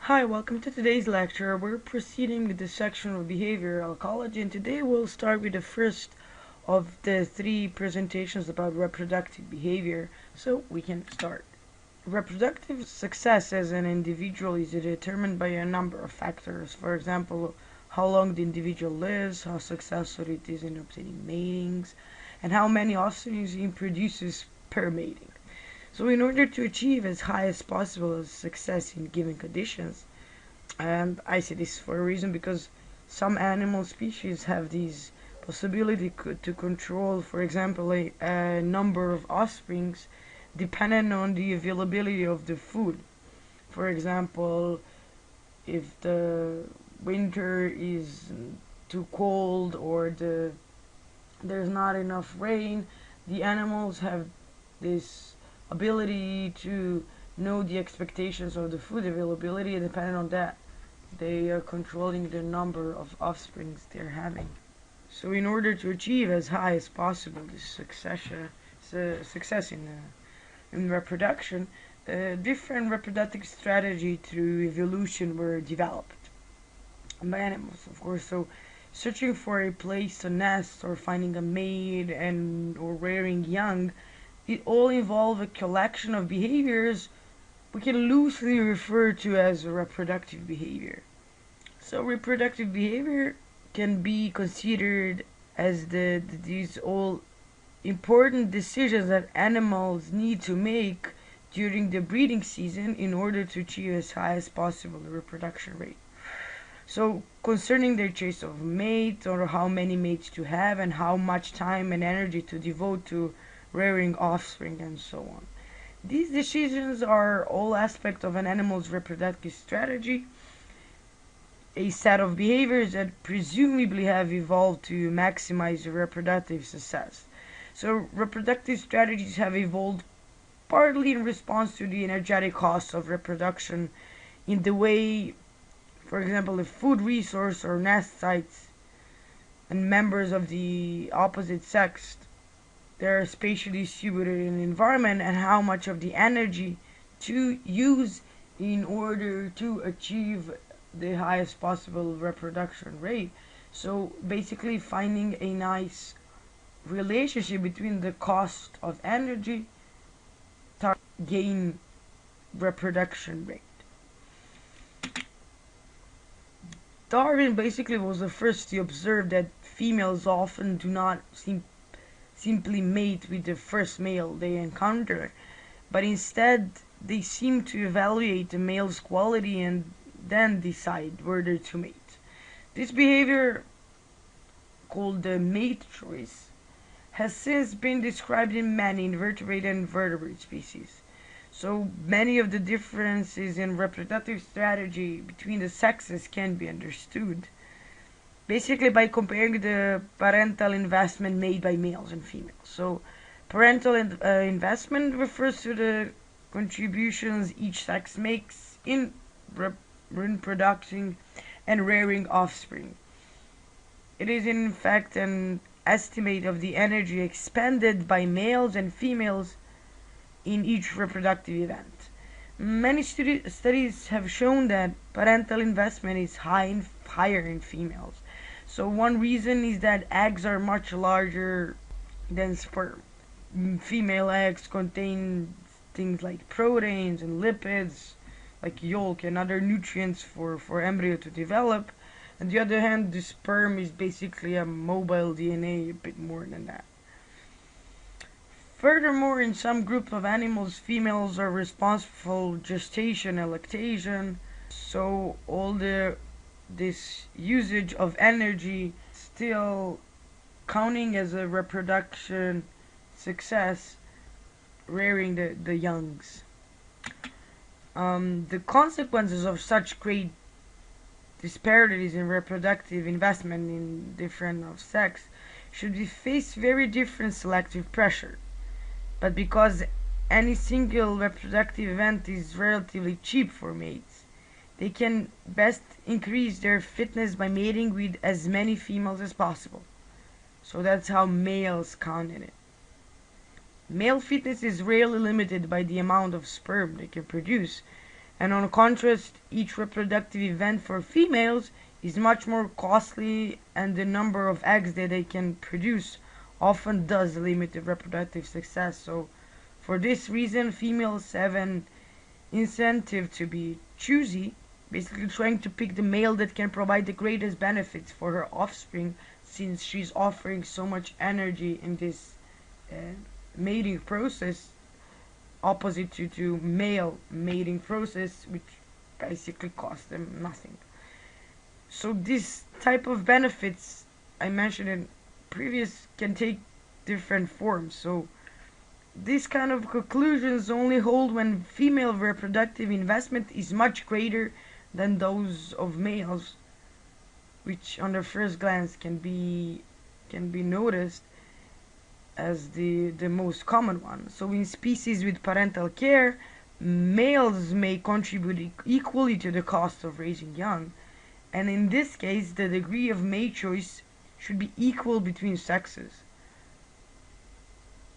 Hi, welcome to today's lecture. We're proceeding with the section of behavioral ecology, and today we'll start with the first of the three presentations about reproductive behavior. So we can start. Reproductive success as an individual is determined by a number of factors. For example, how long the individual lives, how successful it is in obtaining matings, and how many offspring it produces per mating. So in order to achieve as high as possible as success in given conditions, and I say this for a reason because some animal species have these possibility to control, for example, a number of offsprings depending on the availability of the food. For example, if the winter is too cold or there's not enough rain, the animals have this ability to know the expectations of the food availability, and depending on that, they are controlling the number of offsprings they're having. So in order to achieve as high as possible this success in reproduction, different reproductive strategy through evolution were developed by animals, of course. So searching for a place to nest or finding a mate and or rearing young, it all involve a collection of behaviors we can loosely refer to as reproductive behavior. So reproductive behavior can be considered as these all important decisions that animals need to make during the breeding season in order to achieve as high as possible the reproduction rate. So concerning their choice of mate, or how many mates to have, and how much time and energy to devote to rearing offspring, and so on. These decisions are all aspects of an animal's reproductive strategy, a set of behaviors that presumably have evolved to maximize reproductive success. So reproductive strategies have evolved partly in response to the energetic costs of reproduction in the way, for example, the food resource or nest sites and members of the opposite sex, they're spatially distributed in the environment, and how much of the energy to use in order to achieve the highest possible reproduction rate. So basically finding a nice relationship between the cost of energy to gain reproduction rate. Darwin basically was the first to observe that females often do not simply mate with the first male they encounter, but instead they seem to evaluate the male's quality and then decide whether to mate. This behavior, called the mate choice, has since been described in many invertebrate and vertebrate species. So many of the differences in reproductive strategy between the sexes can be understood basically by comparing the parental investment made by males and females. So parental investment refers to the contributions each sex makes in reproducing and rearing offspring. It is in fact an estimate of the energy expended by males and females in each reproductive event. Many studies have shown that parental investment is higher in females. So one reason is that eggs are much larger than sperm. Female eggs contain things like proteins and lipids, like yolk and other nutrients for embryo to develop. On the other hand, the sperm is basically a mobile DNA, a bit more than that. Furthermore, in some groups of animals, females are responsible for gestation and lactation, so all this usage of energy still counting as a reproduction success, rearing the youngs. The consequences of such great disparities in reproductive investment in different of sex should be face very different selective pressure. But because any single reproductive event is relatively cheap for mates, they can best increase their fitness by mating with as many females as possible. So that's how males count in it. Male fitness is rarely limited by the amount of sperm they can produce, And on contrast, each reproductive event for females is much more costly, and the number of eggs that they can produce often does limit the reproductive success. So for this reason, females have an incentive to be choosy, basically trying to pick the male that can provide the greatest benefits for her offspring, since she's offering so much energy in this uh, mating process, opposite to male mating process, which basically costs them nothing. So this type of benefits I mentioned in previous can take different forms. So these kind of conclusions only hold when female reproductive investment is much greater than those of males, which on the first glance can be noticed as the most common one. So in species with parental care, males may contribute equally to the cost of raising young, and in this case the degree of mate choice should be equal between sexes.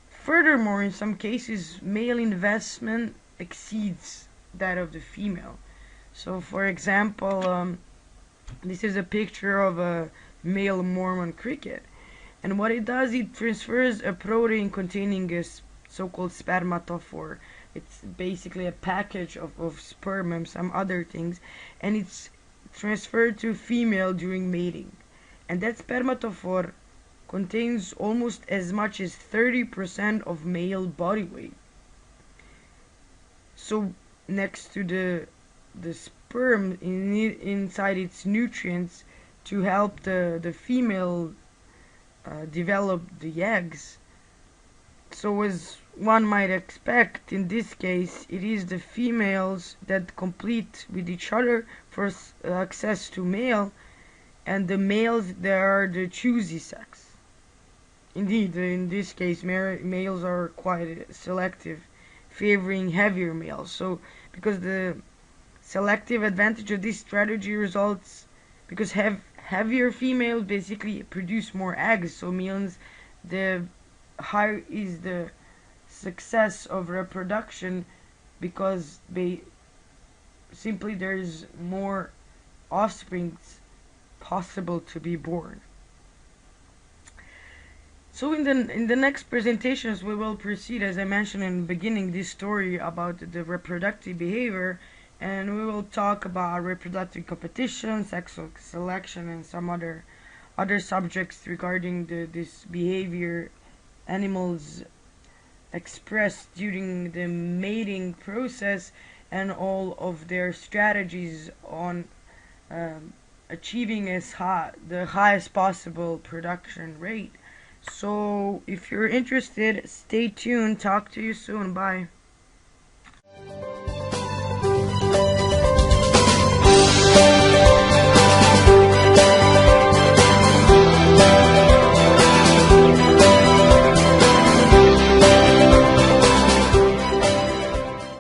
Furthermore, in some cases, male investment exceeds that of the female. So, for example, this is a picture of a male Mormon cricket. And what it does, it transfers a protein containing a so-called spermatophore. It's basically a package of sperm and some other things, and it's transferred to female during mating. And that spermatophore contains almost as much as 30% of male body weight. So next to the sperm inside its nutrients to help the female develop the eggs. So as one might expect, in this case, it is the females that compete with each other for access to male, and the males, they are the choosy sex. Indeed, in this case, males are quite selective, favoring heavier males. So, because the selective advantage of this strategy results because heavier females basically produce more eggs, so means the higher is the success of reproduction, because simply there's more offspring possible to be born. So in the next presentations we will proceed, as I mentioned in the beginning, this story about the reproductive behavior, and we will talk about reproductive competition, sexual selection, and some other subjects regarding this behavior animals express during the mating process, and all of their strategies on achieving the highest possible production rate. So if you're interested, stay tuned. Talk to you soon. Bye.